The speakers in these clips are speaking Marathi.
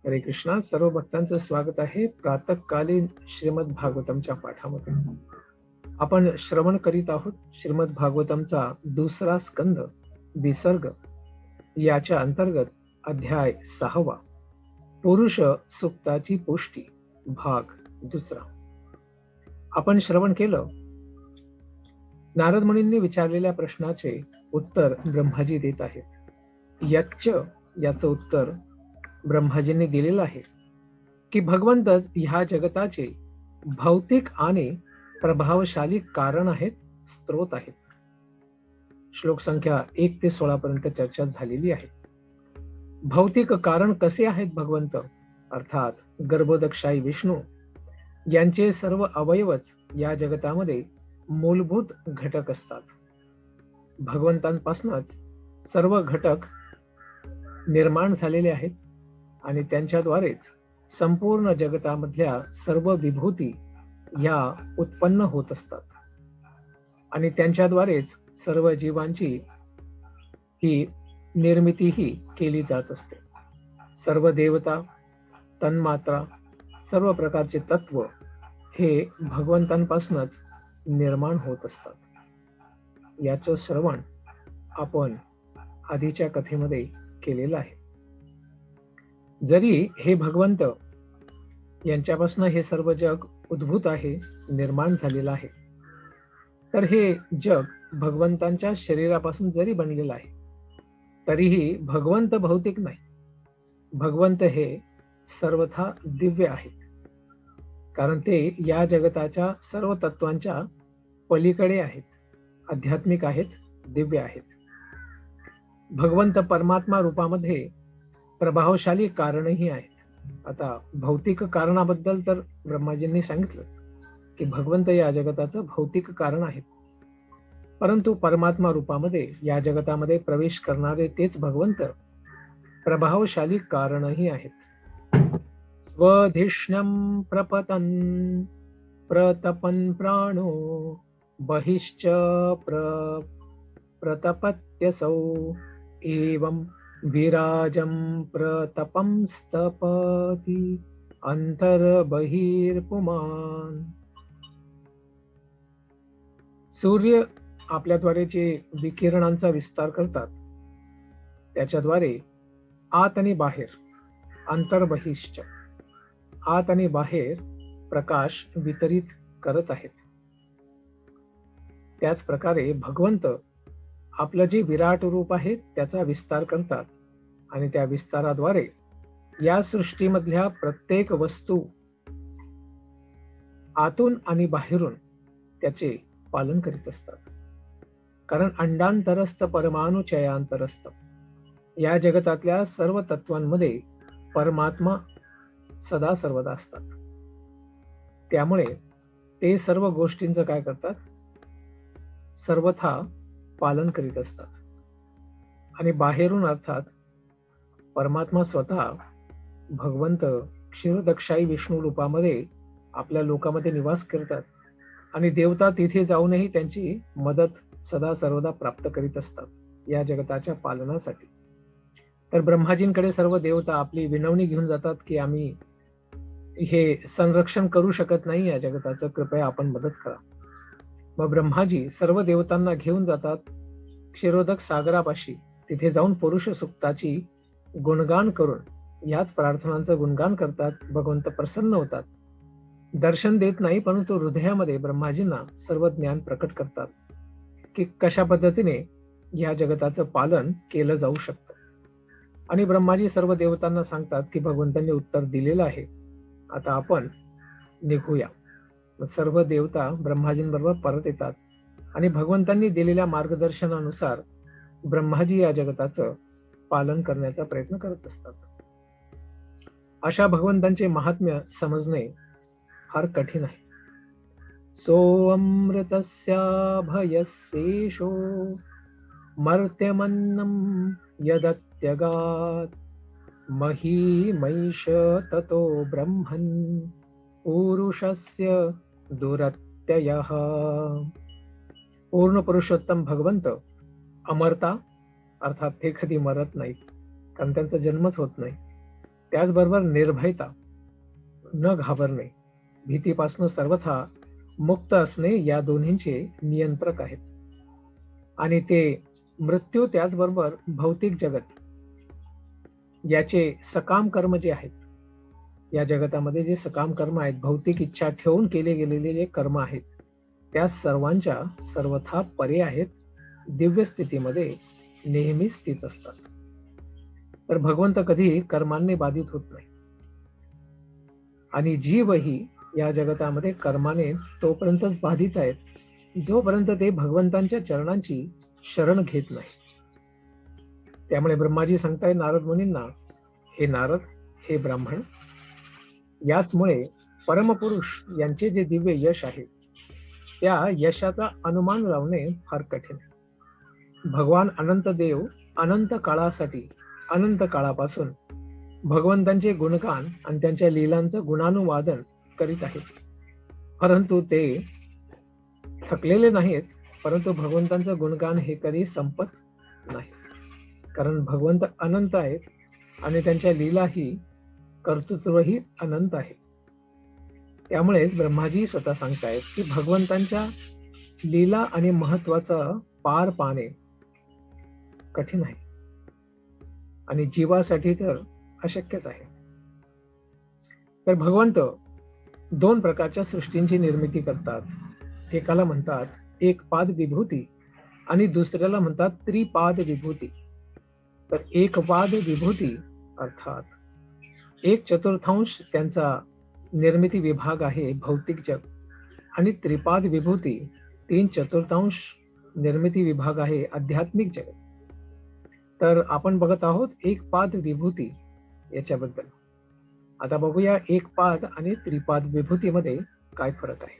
हरे कृष्णा. सर्व भक्तांचं स्वागत आहे प्रातःकालीन श्रीमद भागवतमच्या पाठामध्ये. आपण श्रवण करीत आहोत श्रीमद भागवतमचा दुसरा स्कंद विसर्ग याच्या अंतर्गत अध्याय 6 पुरुष सुक्ताची पुष्टी भाग दुसरा. आपण श्रवण केलं. नारद मुनींनी विचारलेल्या प्रश्नाचे उत्तर ब्रह्माजी देत आहेत. यक्ष याचं उत्तर ब्रह्माजींनी दिलेलं आहे की भगवंतच ह्या जगताचे भौतिक आणि प्रभावशाली कारण आहेत, स्त्रोत आहेत. श्लोक संख्या 1 ते 16 पर्यंत चर्चा झालेली आहे. भौतिक कारण कसे आहेत भगवंत, अर्थात गर्भोदकशाही विष्णू यांचे सर्व अवयवच या जगतामध्ये मूलभूत घटक असतात. भगवंतांपासूनच सर्व घटक निर्माण झालेले आहेत आणि त्यांच्याद्वारेच संपूर्ण जगतामधल्या सर्व विभूती ह्या उत्पन्न होत असतात आणि त्यांच्याद्वारेच सर्व जीवांची ही निर्मितीही केली जात असते. सर्व देवता, तन्मात्रा, सर्व प्रकारचे तत्व हे भगवंतांपासूनच निर्माण होत असतात. याचं श्रवण आपण आधीच्या कथेमध्ये केलेलं आहे. जरी हे भगवंत यांच्यापासून हे सर्व जग उद्भूत आहे, निर्माण झालेलं आहे, तर हे जग भगवंतांच्या शरीरापासून जरी बनलेलं आहे तरीही भगवंत भौतिक नाही. भगवंत हे सर्वथा दिव्य आहेत, कारण ते या जगताच्या सर्व तत्वांच्या पलीकडे आहेत, आध्यात्मिक आहेत, दिव्य आहेत. भगवंत परमात्मा रूपामध्ये प्रभावशाली कारणही आहेत. आता भौतिक कारणाबद्दल तर ब्रह्माजींनी सांगितलं की भगवंत या जगताचं भौतिक कारण आहेत, परंतु परमात्मा रूपामध्ये या जगतामध्ये प्रवेश करणारे तेच भगवंत प्रभावशाली कारणही आहेत. स्वधिष्ण्यं प्रपतन प्रतपन प्राणो बहिश्च प्रतपत्यसौ एवं विराजं प्रतपं स्तपति अंतर्बहिर्पुमान. सूर्य आपल्याद्वारे जे विकिरणांचा विस्तार करतात त्याच्याद्वारे आत आणि बाहेर, अंतर्बहिश्च, आत आणि बाहेर प्रकाश वितरित करत आहेत. त्याच प्रकारे भगवंत आपलं जे विराट रूप आहे त्याचा विस्तार करतात आणि त्या विस्ताराद्वारे या सृष्टीमधल्या प्रत्येक वस्तू आतून आणि बाहेरून त्याचे पालन करीत असतात. कारण अंडांतरस्थ परमाणुचयांतरस्थ या जगतातल्या सर्व तत्वांमध्ये परमात्मा सदा सर्वदा असतात. त्यामुळे ते सर्व गोष्टींचं काय करतात, सर्वथा पालन करीत असतात. आणि बाहेरून अर्थात परमात्मा स्वतः भगवंत क्षीरदक्षाई विष्णू रूपामध्ये आपल्या लोकांमध्ये निवास करतात आणि देवता तिथे जाऊनही त्यांची मदत सदा सर्वदा प्राप्त करीत असतात या जगताच्या पालनासाठी. तर ब्रह्माजींकडे सर्व देवता आपली विनवणी घेऊन जातात की आम्ही हे संरक्षण करू शकत नाही या जगताचं, कृपया आपण मदत करा. मग ब्रह्माजी सर्व देवतांना घेऊन जातात क्षीरोदक सागरापाशी. तिथे जाऊन पुरुष सुक्ताची गुणगान करून याच प्रार्थनांचं गुणगान करतात. भगवंत प्रसन्न होतात. दर्शन देत नाही, परंतु हृदयामध्ये ब्रह्माजींना सर्व ज्ञान प्रकट करतात की कशा पद्धतीने या जगताचं पालन केलं जाऊ शकतं. आणि ब्रह्माजी सर्व देवतांना सांगतात की भगवंतांनी उत्तर दिलेलं आहे, आता आपण निघूया. सर्व देवता ब्रह्माजींबरोबर परत येतात आणि भगवंतांनी दिलेल्या मार्गदर्शनानुसार ब्रह्माजी या जगताचं पालन करण्याचा प्रयत्न करत असतात. अशा भगवंतांचे महात्म्य समजणे फार कठीण आहे. सोऽमृतस्याभयस्येषो मर्त्यमन्नं यदत्यगात् महीमैष ततो ब्रह्मन् पुरुषस्य दुरत्ययः. पूर्ण पुरुषोत्तम भगवंत अमरता, अर्थात ते कधी मरत नाहीत, कारण त्यांचा जन्मच होत नाही. त्याचबरोबर निर्भयता, न घाबरणे, भीतीपासून सर्वथा मुक्त असणे या दोन्हींचे नियंत्रक आहेत. आणि ते मृत्यू त्याचबरोबर भौतिक जगत याचे सकाम कर्म जे आहेत, या जगतामध्ये जे सकाम कर्म आहेत, भौतिक इच्छा ठेवून केले गेलेले जे कर्म आहेत, त्या सर्वांच्या सर्वथा परे आहेत, दिव्य स्थितीमध्ये नेहमी स्थित असतात. तर भगवंत कधी कर्मांनी बाधित होत नाही. आणि जीवही या जगतामध्ये कर्माने तोपर्यंतच बाधित आहेत जोपर्यंत ते भगवंतांच्या चरणांची शरण घेत नाही. त्यामुळे ब्रह्माजी सांगताय नारद मुनींना, हे नारद, हे ब्राह्मण, याचमुळे परमपुरुष यांचे जे दिव्य यश आहे त्या यशाचा अनुमान लावणे फार कठीण आहे. भगवान अनंत देव अनंत काळासाठी, अनंत काळापासून भगवंतांचे गुणगान आणि त्यांच्या लीलांचं गुणानुवादन करीत आहेत. परंतु ते थकलेले नाहीत, परंतु भगवंतांचं गुणगान हे कधी संपत नाही. कारण भगवंत अनंत आहेत आणि त्यांच्या लीलाही, कर्तृत्वही अनंत आहे. त्यामुळेच ब्रह्माजी स्वतः सांगतायत की भगवंतांच्या लीला आणि महत्वाचा पार पाणे कठीण आहे आणि जीवासाठी तर अशक्यच आहे. तर भगवंत दोन प्रकारच्या सृष्टींची निर्मिती करतात. एकाला म्हणतात एक पाद विभूती आणि दुसऱ्याला म्हणतात त्रिपाद विभूती. तर एक पाद विभूती अर्थात 1/4 त्यांचा निर्मिती विभाग आहे भौतिक जग, आणि त्रिपाद विभूती 3/4 निर्मिती विभाग आहे आध्यात्मिक जग. तर आपण बघत आहोत एक पाद विभूती याच्याबद्दल. आता बघूया एक पाद आणि त्रिपाद विभूतीमध्ये काय फरक आहे.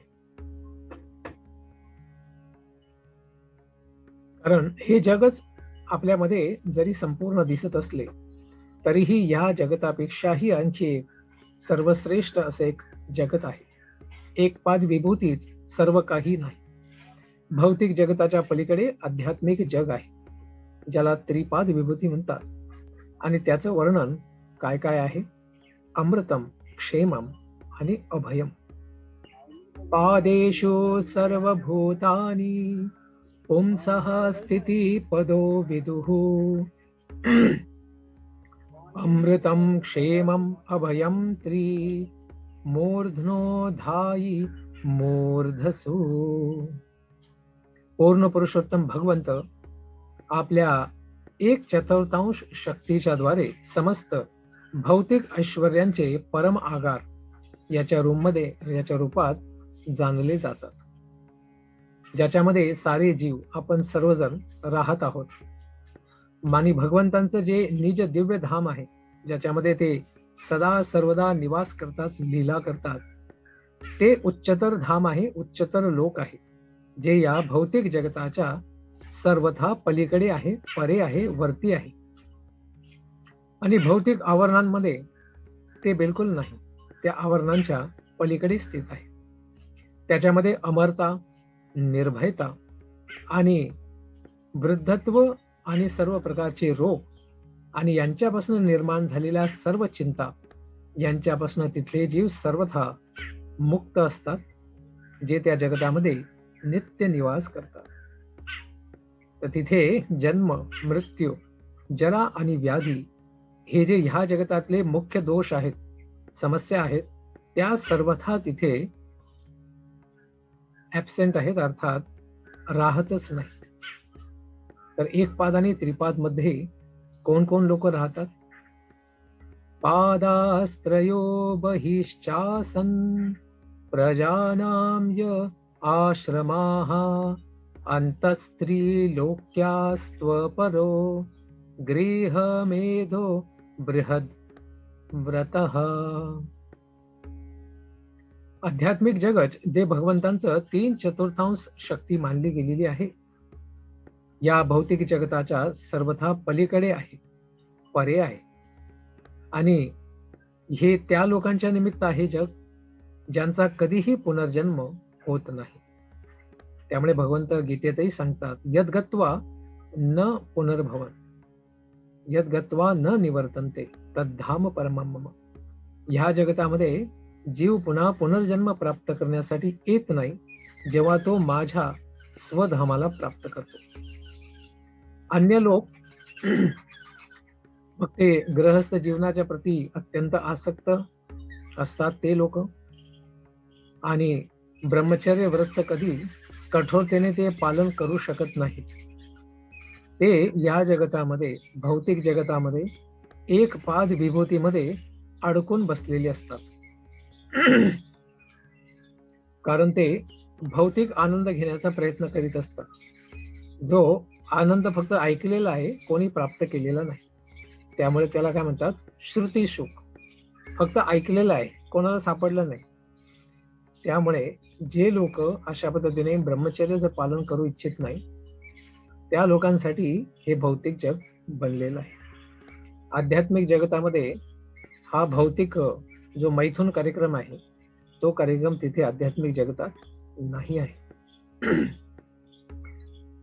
कारण हे जगच आपल्यामध्ये जरी संपूर्ण दिसत असले तरीही या जगतापेक्षाही आणखी एक सर्वश्रेष्ठ असे एक जगत आहे. एक पाद विभूतीच सर्व काही नाही. भौतिक जगताच्या पलीकडे आध्यात्मिक जग आहे ज्याला त्रिपाद विभूती म्हणतात. आणि त्याचं वर्णन काय काय आहे. अमृतम, क्षेमम आणि अभयम. पादेषु सर्वभूतानि पुंसः स्थिती पदो विदुः. अमृतम क्षेमम अभयम त्रि मूर्ध्नो धायी मूर्धसु. पूर्ण पुरुषोत्तम भगवंत आपल्या 1/4 शक्तीच्या द्वारे समस्त भौतिक ऐश्वर्यांचे परम आगार याच्या रूपात जाणले जातात, ज्याच्यामध्ये सारे जीव आपण सर्वजण राहत आहोत. मानी भगवंतांचं जे निज दिव्य धाम आहे, ज्याच्यामध्ये ते सदा सर्वदा निवास करतात, लीला करतात, ते उच्चतर धाम आहे, उच्चतर लोक आहे, जे या भौतिक जगताच्या सर्वथा पलीकडे आहे, परे आहे, वरती आहे. आणि भौतिक आवरणांमध्ये ते बिलकुल नाही, त्या आवरणांच्या पलीकडे स्थित आहे. त्याच्यामध्ये अमरता, निर्भयता आणि वृद्धत्व आणि सर्व प्रकारचे रोग आणि यांच्यापासून निर्माण झालेल्या सर्व चिंता यांच्यापासून तिथले जीव सर्वथा मुक्त असतात, जे त्या जगतामध्ये नित्य निवास करतात. तर तिथे जन्म, मृत्यू, जरा आणि व्याधी हे जे ह्या जगतातले मुख्य दोष आहेत, समस्या आहेत, त्या सर्वथा तिथे ऍबसेंट आहेत, अर्थात राहतच नाहीत. तर एक पाद आणि त्रिपाद मध्ये कोण कोण लोक राहतात. पादास्त्रयो बहिश्चासन प्रजानां य आश्रमाः अंतस्त्रीलोक्यास्त्वपरो गृहमेधो बृहद व्रतः. आध्यात्मिक जगत जे भगवंतांचं 3/4 शक्ती मानली गेलेली आहे, या भौतिक जगताच्या सर्वथा पलीकडे आहे, परे आहे. आणि हे त्या लोकांच्या निमित्त आहे जग ज्यांचा कधीही पुनर्जन्म होत नाही. त्यामुळे भगवंत गीतेतही सांगतात, यद्गत्वा न पुनर्भवन, यद्गत्वा न निवर्तन्ते, तद्धाम परमं मम. ह्या जगतामध्ये जीव पुन्हा पुनर्जन्म प्राप्त करण्यासाठी येत नाही, जेव्हा तो माझ्या स्वधामाला प्राप्त करतो. अन्य लोक मग ते गृहस्थ जीवनाच्या प्रती अत्यंत आसक्त असतात ते लोक, आणि ब्रह्मचर्य व्रतचं कधी कठोरतेने ते पालन करू शकत नाही. ते या जगतामध्ये, भौतिक जगतामध्ये एक पाद विभूतीमध्ये अडकून बसलेले असतात. कारण ते भौतिक आनंद घेण्याचा प्रयत्न करीत असतात, जो आनंद फक्त ऐकलेला आहे, कोणी प्राप्त केलेला नाही. त्यामुळे त्याला काय म्हणतात, श्रुती सुख. फक्त ऐकलेलं आहे, कोणाला सापडलं नाही. त्यामुळे जे लोक अशा पद्धतीने ब्रह्मचर्याचं पालन करू इच्छित नाही, त्या लोकांसाठी हे भौतिक जग बनलेलं आहे. आध्यात्मिक जगतामध्ये हा भौतिक जो मैथुन कार्यक्रम आहे, तो कार्यक्रम तिथे आध्यात्मिक जगतात नाही आहे.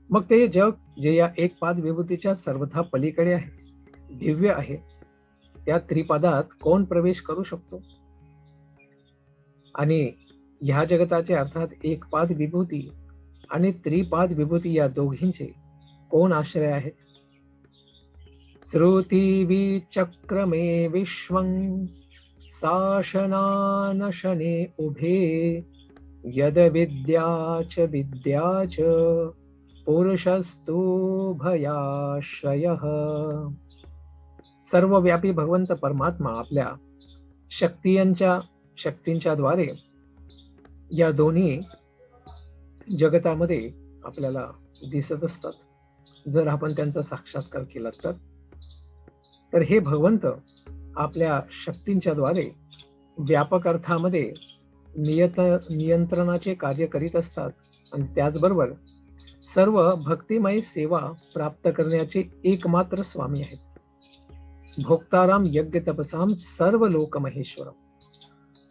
मग ते जग जे या एक पाद विभूतीच्या सर्वथा पलीकडे आहे, दिव्य आहे, त्या त्रिपादात कोण प्रवेश करू शकतो? आणि ह्या जगताचे अर्थात एक पाद विभूती आणि त्रिपाद विभूती या दोघींचे कोण आश्रय आहेत? श्रुती विचक्रमे विश्वं शासनानशने उभे यद विद्याच पुरुषस्तु भयाश्रयः. सर्वव्यापी भगवंत परमात्मा आपल्या शक्तींच्या द्वारे या दोन्ही जगतामध्ये आपल्याला दिसत असतात, जर आपण त्यांचा साक्षात्कार केला तर. हे भगवंत आपल्या शक्तींच्या द्वारे व्यापक अर्थामध्ये नियंत्रणाचे कार्य करीत असतात, आणि त्याचबरोबर सर्व भक्तिमय सेवा प्राप्त करण्याचे एकमात्र स्वामी आहेत. भोक्ताराम यज्ञ तपसाम सर्व लोक महेश्वरम.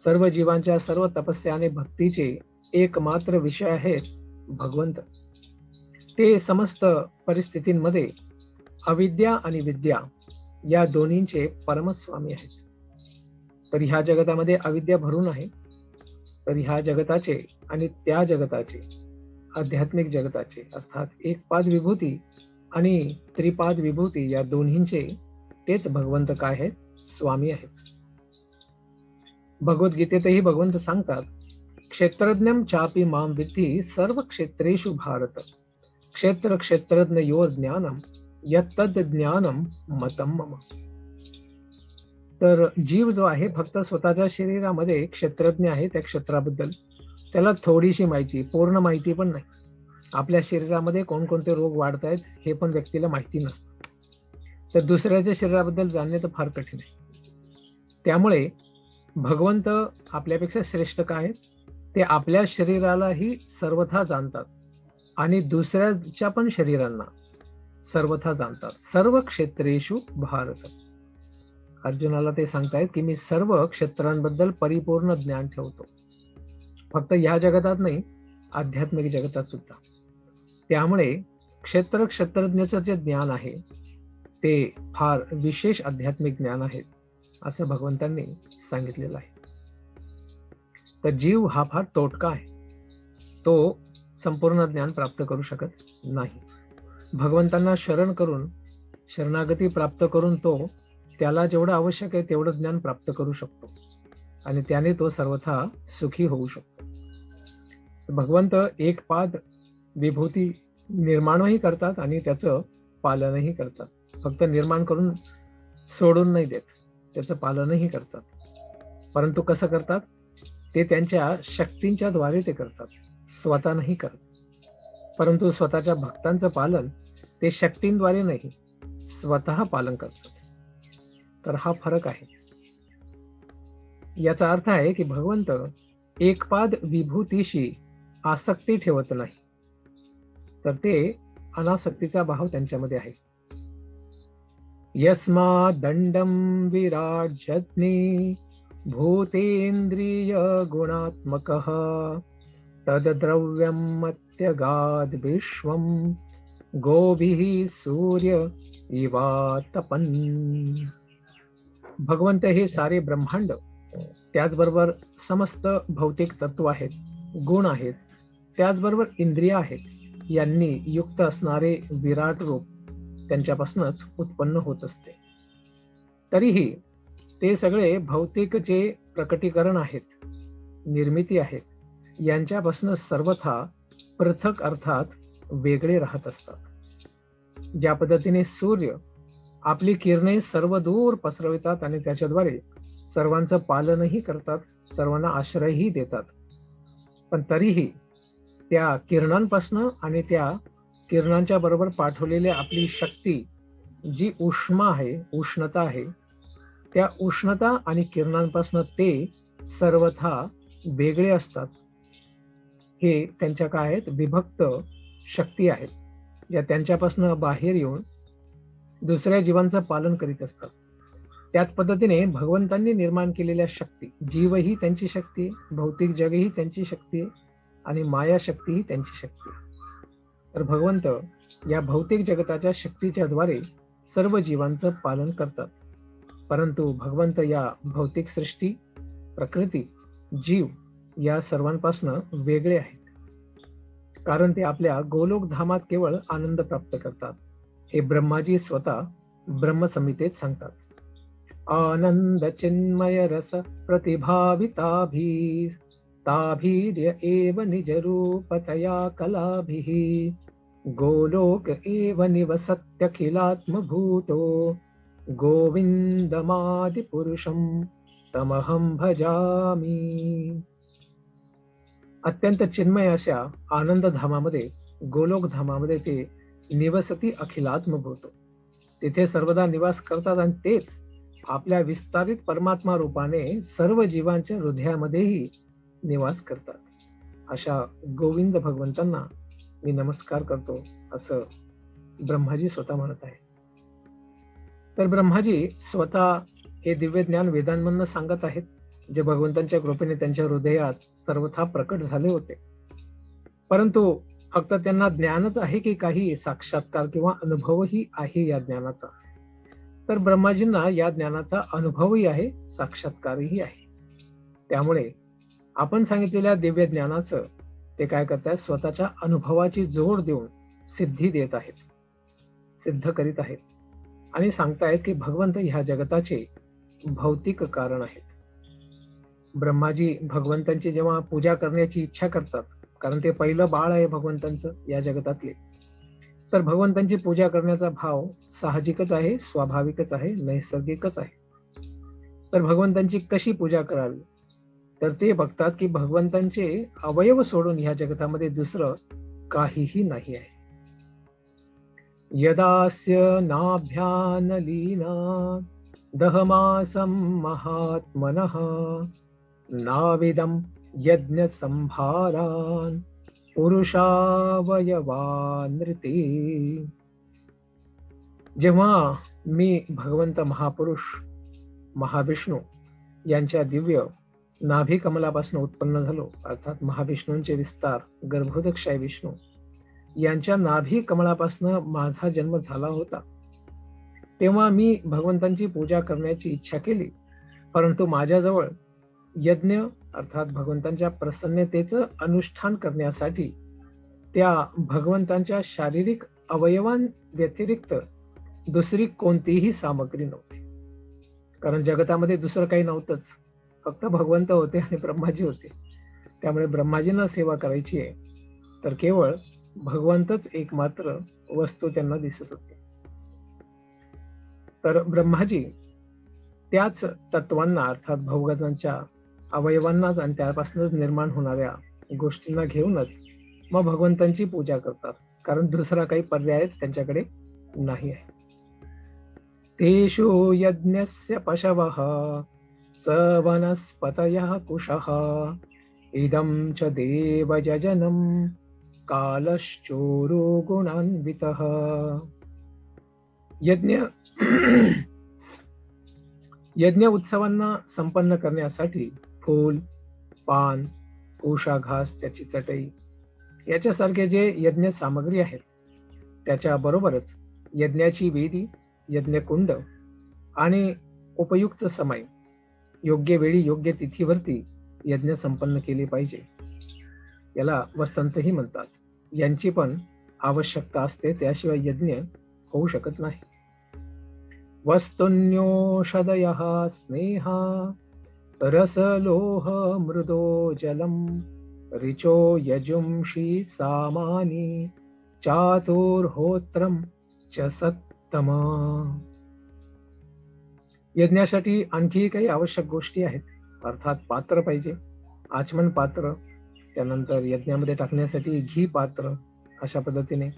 सर्व जीवांच्या सर्व तपस्या आणि भक्तीचे एकमात्र विषय आहेत भगवंत. ते समस्त परिस्थितींमध्ये अविद्या आणि विद्या या दोन्हींचे परमस्वामी आहेत. तर ह्या जगतामध्ये अविद्या भरून आहे, तर ह्या जगताचे आणि त्या जगताचे, आध्यात्मिक जगताचे अर्थात एक पाद विभूती आणि त्रिपाद विभूती या दोन्हींचे तेच भगवंत काय आहेत? स्वामी आहेत. भगवद्गीतेतही भगवंत सांगतात, क्षेत्रज्ञम चापि माम विद्धि सर्व क्षेत्रेषु भारत क्षेत्र क्षेत्रज्ञ यो ज्ञानम यत्तद ज्ञानम मतम मम. तर जीव जो आहे फक्त स्वतःच्या शरीरामध्ये क्षेत्रज्ञ आहे, त्या क्षेत्राबद्दल त्याला थोडीशी माहिती, पूर्ण माहिती पण नाही. आपल्या शरीरामध्ये कोणकोणते रोग वाढत आहेत हे पण व्यक्तीला माहिती नसतं. तर दुसऱ्याच्या शरीराबद्दल जाणणे तर फार कठीण आहे. त्यामुळे भगवंत आपल्यापेक्षा श्रेष्ठ काय आहेत? ते आपल्या शरीरालाही सर्वथा जाणतात आणि दुसऱ्याच्या पण शरीरांना सर्वथा जाणतात. सर्व क्षेत्रेषु भारत. अर्जुनाला ते सांगतायत की मी सर्व क्षेत्रांबद्दल परिपूर्ण ज्ञान ठेवतो, फक्त ह्या जगतात नाही, आध्यात्मिक जगतात सुद्धा. त्यामुळे क्षेत्रज्ञाचं जे ज्ञान आहे ते फार विशेष आध्यात्मिक ज्ञान आहे, असं भगवंतांनी सांगितलेलं आहे. तर जीव हा फार तोटका आहे, तो संपूर्ण ज्ञान प्राप्त करू शकत नाही. भगवंतांना शरण करून, शरणागती प्राप्त करून तो त्याला जेवढं आवश्यक आहे तेवढं ज्ञान प्राप्त करू शकतो, आणि त्याने तो सर्वथा सुखी होऊ शकतो. भगवंत एक पाद विभूती निर्माणही करतात आणि त्याचं पालनही करतात. फक्त निर्माण करून सोडून नाही देत, त्याचं पालनही करतात. परंतु कसं करतात? ते त्यांच्या शक्तींच्या द्वारे ते करतात, स्वतः नाही करत. परंतु स्वतःच्या भक्तांचं पालन ते शक्तींद्वारे नाही, स्वतः पालन करतात. तर हा फरक आहे. याचा अर्थ आहे की भगवंत एकपाद विभूतीशी आसक्ती ठेवत नाही, तर ते अनासक्तीचा भाव त्यांच्यामध्ये आहे. यस्मा दंडम विराट जज्ञे भूतेन्द्रिय गुणात्मकः तद्द्रव्यं मत्यगाद विश्वं गोभिः सूर्य इवातपन्. भगवंत हे सारे ब्रह्मांड, त्याचबरोबर समस्त भौतिक तत्व आहेत, गुण आहेत, त्याचबरोबर इंद्रिय आहेत, यांनी युक्त असणारे विराट रूप त्यांच्यापासूनच उत्पन्न होत असते. तरीही ते सगळे भौतिक जे प्रकटीकरण आहेत, निर्मिती आहेत, यांच्यापासून सर्वथा पृथक अर्थात वेगळे राहत असतात. ज्या पद्धतीने सूर्य आपली किरणे सर्व दूर पसरवितात आणि त्याच्याद्वारे सर्वांचं पालनही करतात, सर्वांना आश्रयही देतात, पण तरीही त्या किरणांपासून आणि त्या किरणांच्या बरोबर पाठवलेली आपली शक्ती जी उष्मा आहे, उष्णता आहे, त्या उष्णता आणि किरणांपासून ते सर्वथा वेगळे असतात. हे त्यांच्या काय आहेत, विभक्त शक्ती आहेत, ज्या त्यांच्यापासून बाहेर येऊन दुसऱ्या जीवांचं पालन करीत असतात. त्याच पद्धतीने भगवंतांनी निर्माण केलेल्या शक्ती, जीवही त्यांची शक्ती आहे, भौतिक जगही त्यांची शक्ती आहे आणि माया शक्तीही त्यांची शक्ती आहे. तर भगवंत या भौतिक जगताच्या शक्तीच्या द्वारे सर्व जीवांचं पालन करतात. परंतु भगवंत या भौतिक सृष्टी, प्रकृती, जीव या सर्वांपासून वेगळे आहेत, कारण ते आपल्या गोलोक धामात केवळ आनंद प्राप्त करतात. हे ब्रह्माजी स्वतः ब्रह्मसंहितेत सांगतात. आनंद चिन्मय रस प्रतिभाविताभी ताभीर्य एव निज रूपतया कलाभिः गोलोक एव निवसत्यखिलात्मभूतो गोविंदमादि पुरुषम तमहं भजामि. अत्यंत चिन्मय अशा आनंद धामामध्ये, गोलोक धामामध्ये ते निवसती अखिलात्मभूतो, तिथे सर्वदा निवास करतात आणि तेच आपल्या विस्तारित परमात्मा रूपाने सर्व जीवांच्या हृदयामध्येही निवास करतात. अशा गोविंद भगवंतांना मी नमस्कार करतो, असं ब्रह्माजी स्वतः म्हणत आहे. तर ब्रह्माजी स्वतः हे दिव्य ज्ञान वेदांमधून सांगत आहेत, जे भगवंतांच्या कृपेने त्यांच्या हृदयात सर्वथा प्रकट झाले होते. परंतु फक्त त्यांना ज्ञानच आहे की काही साक्षात्कार किंवा अनुभवही आहे या ज्ञानाचा? तर ब्रह्माजींना या ज्ञानाचा अनुभवही आहे, साक्षात्कारही आहे. त्यामुळे आपण सांगितलेल्या दिव्य ज्ञानाचं ते काय करतायत, स्वतःच्या अनुभवाची जोड देऊन सिद्धी देत आहेत, सिद्ध करीत आहेत आणि सांगतायत की भगवंत ह्या जगताचे भौतिक कारण आहेत. ब्रह्माजी भगवंतांची जेव्हा पूजा करण्याची इच्छा करतात, कारण ते पहिलं बाळ आहे भगवंतांचं या जगतातले, तर भगवंतांची पूजा करण्याचा भाव साहजिकच आहे, स्वाभाविकच आहे, नैसर्गिकच आहे. तर भगवंतांची कशी पूजा करावी, तर ते बघतात की भगवंतांचे अवयव सोडून ह्या जगतामध्ये दुसरं काहीही नाही आहे. यदास्य नाभ्यान लीना दहमासं महात्मनः नाविदं यज्ञ संभारान पुरुषावयवानृते. जेव्हा मी भगवंत महापुरुष महाविष्णू यांच्या दिव्य नाभी कमलापासून उत्पन्न झालो, अर्थात महाविष्णूंचे विस्तार गर्भोदक्षाय विष्णू यांच्या नाभी कमलापासून माझा जन्म झाला होता, तेव्हा मी भगवंतांची पूजा करण्याची इच्छा केली. परंतु माझ्याजवळ यज्ञ अर्थात भगवंतांच्या प्रसन्नतेचं अनुष्ठान करण्यासाठी त्या भगवंतांच्या शारीरिक अवयवां व्यतिरिक्त दुसरी कोणतीही सामग्री नव्हती. कारण जगतामध्ये दुसरं काही नव्हतंच, फक्त भगवंत होते आणि ब्रह्माजी होते. त्यामुळे ब्रह्माजींना सेवा करायची आहे तर केवळ भगवंतच एकमात्र वस्तू त्यांना दिसत होते. तर ब्रह्माजी त्याच तत्वांना अर्थात भगवंतांच्या अवयवांनाच आणि त्यापासूनच निर्माण होणाऱ्या गोष्टींना घेऊनच मग भगवंतांची पूजा करतात, कारण दुसरा काही पर्यायच त्यांच्याकडे नाही आहे. तेषु यज्ञस्य पशवः स वनस्पतयः कुशः इदं च देवयजनं कालश्चोरो गुणान्वितः. यज्ञ उत्सवांना संपन्न करण्यासाठी फूल, पान, कोशा घास, त्याची चटई याच्यासारखे जे यज्ञ सामग्री आहेत, त्याच्या बरोबरच यज्ञाची वेदी, यज्ञकुंड आणि उपयुक्त समय, योग्य वेळी योग्य तिथीवरती यज्ञ संपन्न केले पाहिजे. याला वसंतही म्हणतात. यांची पण आवश्यकता असते, त्याशिवाय यज्ञ होऊ शकत नाही. वस्तुन्योषधयः स्नेहा रसलोह मृदो जलम रिचो यजुंषी सामानी चातुर्होत्रम च सत्तम. यज्ञासाठी आणखी काही आवश्यक गोष्टी आहेत. अर्थात पात्र पाहिजे, आचमन पात्र, त्यानंतर यज्ञामध्ये टाकण्यासाठी घी पात्र, अशा पद्धतीने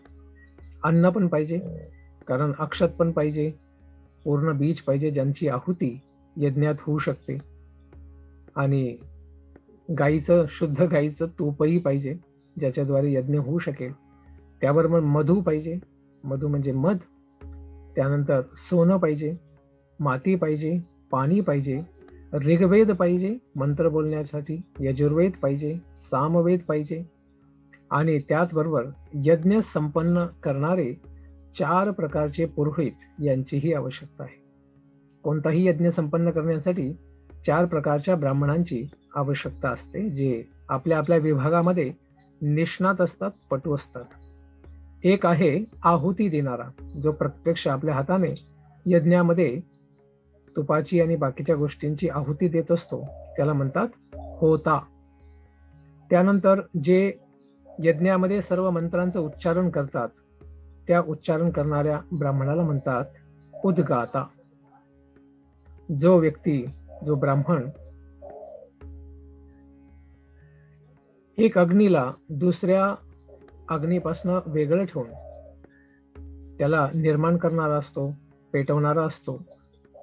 अन्न पण पाहिजे, कारण अक्षत पण पाहिजे, पूर्ण बीज पाहिजे ज्यांची आहुती यज्ञात होऊ शकते, आणि शुद्ध गाईचं तूपही पाहिजे ज्याच्याद्वारे यज्ञ होऊ शकेल. त्याबरोबर मधू पाहिजे, मधू म्हणजे मध, त्यानंतर सोनं पाहिजे, माती पाहिजे, पाणी पाहिजे, ऋग्वेद पाहिजे मंत्र बोलण्यासाठी, यजुर्वेद पाहिजे, सामवेद पाहिजे, आणि त्याचबरोबर यज्ञ संपन्न करणारे 4 प्रकारचे पुरोहित यांचीही आवश्यकता आहे. कोणताही यज्ञ संपन्न करण्यासाठी 4 प्रकारच्या ब्राह्मणांची आवश्यकता असते, जे आपल्या आपल्या विभागामध्ये निष्णात असतात, पटू असतात. एक आहे आहुती देणारा, जो प्रत्यक्ष आपल्या हाताने यज्ञामध्ये तुपाची आणि बाकीच्या गोष्टींची आहुती देत असतो, त्याला म्हणतात होता. त्यानंतर जे यज्ञामध्ये सर्व मंत्रांचं उच्चारण करतात, त्या उच्चारण करणाऱ्या ब्राह्मणाला म्हणतात उद्गाता. जो ब्राह्मण एक अग्नीला दुसऱ्या अग्नीपासून वेगळं ठेवून त्याला निर्माण करणारा असतो, पेटवणारा असतो,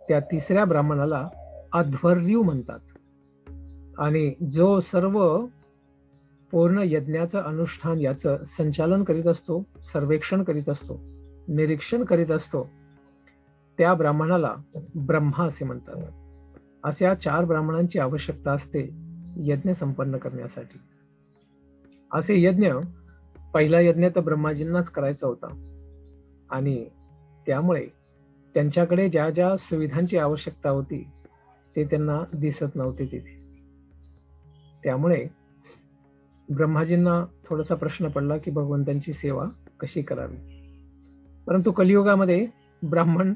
त्या तिसऱ्या ब्राह्मणाला अध्वर्यू म्हणतात. आणि जो सर्व पूर्ण यज्ञाचं अनुष्ठान याचं संचालन करीत असतो, सर्वेक्षण करीत असतो, निरीक्षण करीत असतो, त्या ब्राह्मणाला ब्रह्मा असे म्हणतात. अशा 4 ब्राह्मणांची आवश्यकता असते यज्ञ संपन्न करण्यासाठी. असे यज्ञ, पहिला यज्ञ तर ब्रह्माजींनाच करायचा होता, आणि त्यामुळे त्यांच्याकडे ज्या ज्या सुविधांची आवश्यकता होती ते त्यांना दिसत नव्हते तिथे. त्यामुळे ब्रह्माजींना थोडासा प्रश्न पडला की भगवंतांची सेवा कशी करावी. परंतु कलियुगामध्ये ब्राह्मण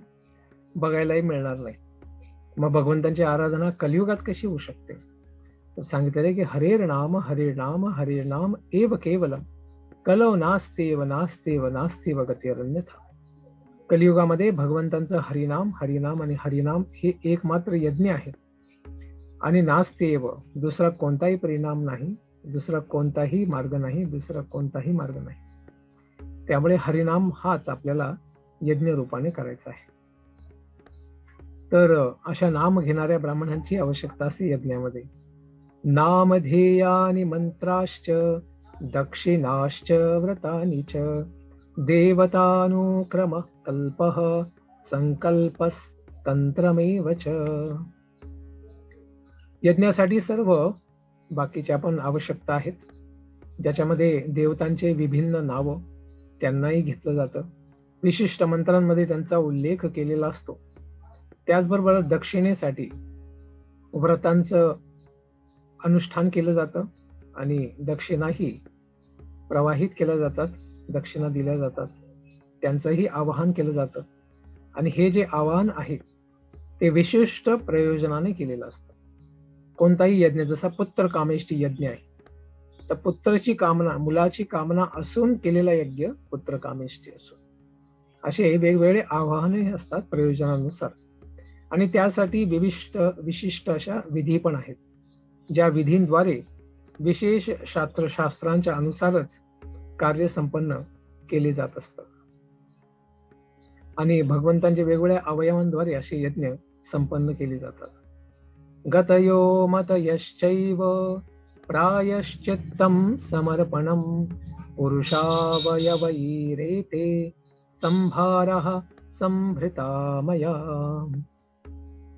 बघायलाही मिळणार नाही, मग भगवंतांची आराधना कलियुगात कशी होऊ शकते. तर सांगितले की हरेर नाम हरेर नाम एव केवलम कलौ नास्तेव नास्तेव नास्तेव गतिरन्यथा. कलियुगामध्ये भगवंतांचं हरिनाम आणि हरिनाम हे एकमात्र यज्ञ आहे, आणि नास्तेव, दुसरा कोणताही परिणाम नाही, दुसरा कोणताही मार्ग नाही. त्यामुळे हरिनाम हाच आपल्याला यज्ञ रूपाने करायचा आहे. तर अशा नाम घेणाऱ्या ब्राह्मणांची आवश्यकता असते यज्ञामध्ये. नामधेयानि मंत्राश्च दक्षिणाश्च व्रतानि च देवतानुक्रम कल्पः संकल्पस्तंत्रमेव च. यज्ञासाठी सर्व बाकीच्या पण आवश्यकता आहेत, ज्याच्यामध्ये देवतांचे विभिन्न नाव त्यांनाही घेतलं जातं, विशिष्ट मंत्रांमध्ये त्यांचा उल्लेख केलेला असतो. त्याचबरोबर दक्षिणेसाठी व्रतांचं अनुष्ठान केलं जातं, आणि दक्षिणाही प्रवाहित केल्या जातात, दक्षिणा दिल्या जातात, त्यांचंही आवाहन केलं जातं. आणि हे जे आवाहन आहे ते विशिष्ट प्रयोजनाने केलेलं असतं. कोणताही यज्ञ, जसा पुत्र कामेष्टी यज्ञ आहे, तर पुत्राची कामना, मुलाची कामना असून केलेला यज्ञ पुत्र कामेष्टी असो, असे वेगवेगळे आवाहने असतात प्रयोजनानुसार. आणि त्यासाठी विशिष्ट अशा विधी पण आहेत, ज्या विधींद्वारे विशेष शास्त्रांच्या अनुसारच कार्य संपन्न केले जात असतात. आणि भगवंतांच्या वेगवेगळ्या अवयवांद्वारे असे यज्ञ संपन्न केले जातात. गतयो मतयश्चैव प्रायश्चित्तं समर्पणं पुरुषावयवैरेते संभारः संभृतामया.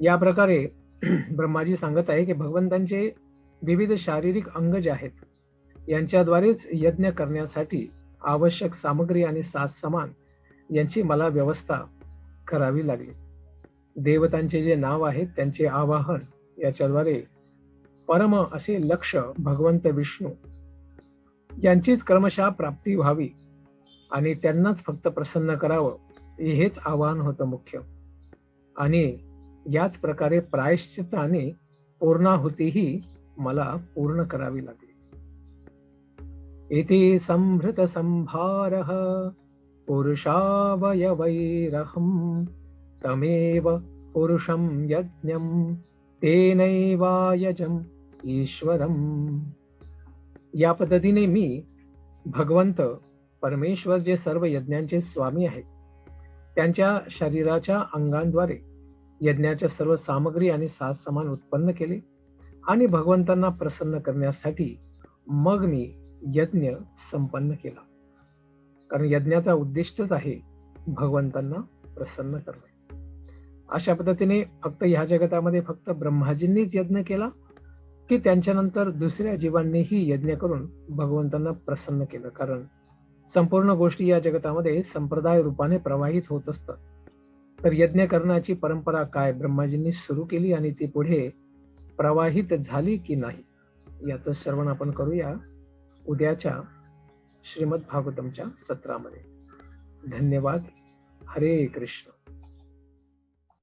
या प्रकारे ब्रह्माजी सांगत आहे की भगवंतांचे विविध शारीरिक अंग जे आहेत यांच्याद्वारेच यज्ञ करण्यासाठी आवश्यक सामग्री आणि साज सामान यांची मला व्यवस्था करावी लागली. देवतांचे जे नाव आहेत त्यांचे आवाहन याच्याद्वारे परम असे लक्ष भगवंत विष्णू यांचीच क्रमशः प्राप्ती व्हावी आणि त्यांनाच फक्त प्रसन्न करावं हेच आवाहन होतं मुख्य. आणि याच प्रकारे प्रायश्चित्ताने पूर्णाहुतीही मला पूर्ण करावी लागली. इति संभृत संभारः पुरुषावयवैरहं तमेव पुरुषं यज्ञं तेनैवायजम् ईश्वरम. या पद्धतीने मी भगवंत परमेश्वर जे सर्व यज्ञांचे स्वामी आहेत त्यांच्या शरीराच्या अंगांद्वारे यज्ञाच्या सर्व सामग्री आणि साज सामान उत्पन्न केले आणि भगवंतांना प्रसन्न करण्यासाठी मग मी यज्ञ संपन्न केला. कारण यज्ञाचा उद्दिष्टच आहे भगवंतांना प्रसन्न करणे. अशा पद्धतीने फक्त ह्या जगतामध्ये फक्त ब्रह्माजींनीच यज्ञ केला की त्यांच्यानंतर दुसऱ्या जीवांनीही यज्ञ करून भगवंतांना प्रसन्न केलं. कारण संपूर्ण गोष्टी या जगतामध्ये संप्रदाय रूपाने प्रवाहित होत असतात. तर यज्ञ करण्याची परंपरा काय ब्रह्माजींनी सुरू केली आणि ती पुढे प्रवाहित झाली की नाही याचं श्रवण आपण करूया उद्याच्या श्रीमद भागवतमच्या सत्रामध्ये. धन्यवाद. हरे कृष्ण.